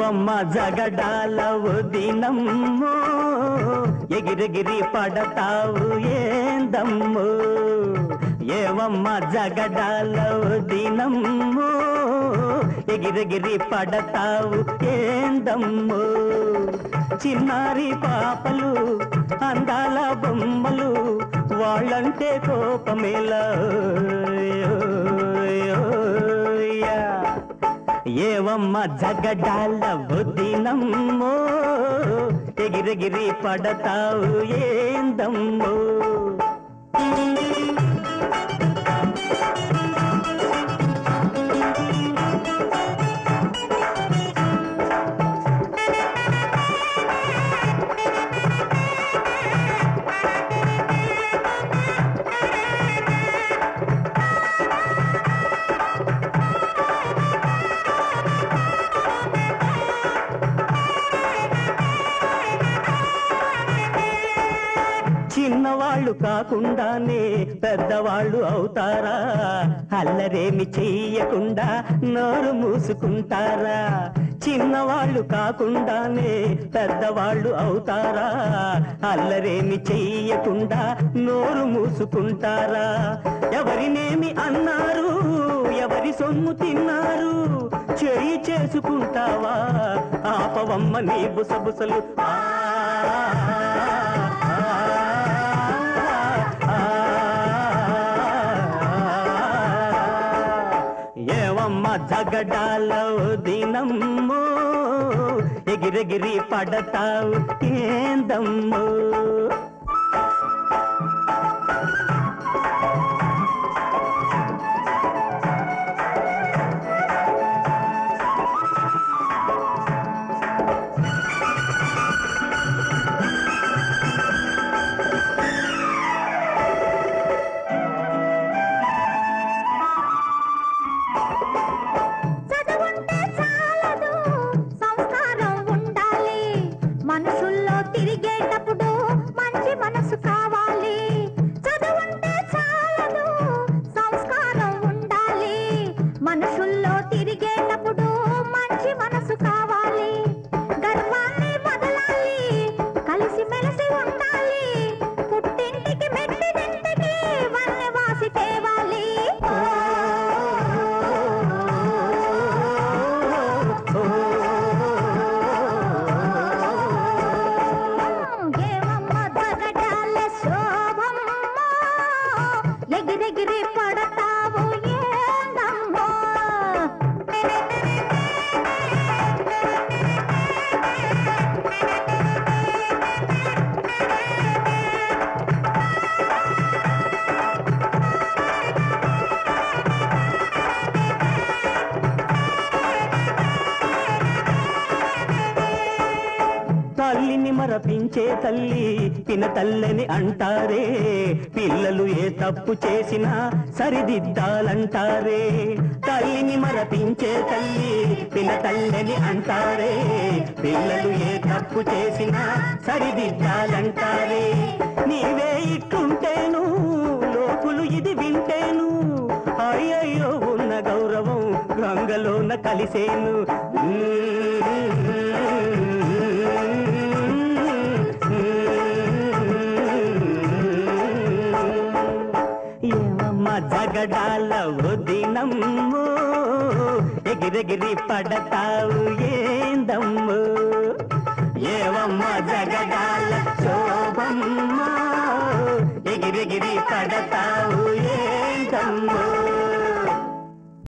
ఏవమ్మ జగడాల ఉదినమ్మో ఎగిరెగిరి పడతావు ఏందమ్మో ఏవమ్మ జగడాల ఉదినమ్మో ఎగిరెగిరి పడతావు ఏందమ్మో చిన్నారి పాపలు అందాల బొమ్మలు వాళ్ళంటే కోపమేలా ఏవమ్మ జగడాల ఉదినమ్మో ఎగిరెగిరి పడతావు ఏందమ్మో చిన్నవాళ్ళు కాకుండానే పెద్దవాళ్ళు అవుతారా అల్లరేమి చెయ్యకుండా నోరు మూసుకుంటారా చిన్నవాళ్ళు కాకుండానే పెద్దవాళ్ళు అవుతారా అల్లరేమి చెయ్యకుండా నోరు మూసుకుంటారా ఎవరినేమి అన్నారు ఎవరి సొమ్ము తిన్నారు చేయి చేసుకుంటావా ఆపవమ్మ నీ బుసబుసలు ఏవమ్మ జగడాల ఉదినమ్మో ఎగిరెగిరి పడతావు ఏందమ్మో తల్లిని మరపించే తల్లి పిన తల్లని అంటారే పిల్లలు ఏ తప్పు చేసినా సరిదిద్దాలంటారే తల్లిని మరపించే తల్లి పిన తల్లని అంటారే పిల్లలు ఏ తప్పు చేసినా సరిదిద్దాలంటారే నీవే ఇట్టుంటేను లోకులు ఇది వింటేను అయ్యయ్యో ఉన్న గౌరవం గంగలోన కలిసేను ఏవమ్మ జగడాల ఉదినమ్మో ఎగిరెగిరి పడతావు ఏందమ్మో ఏవమ్మ జగడ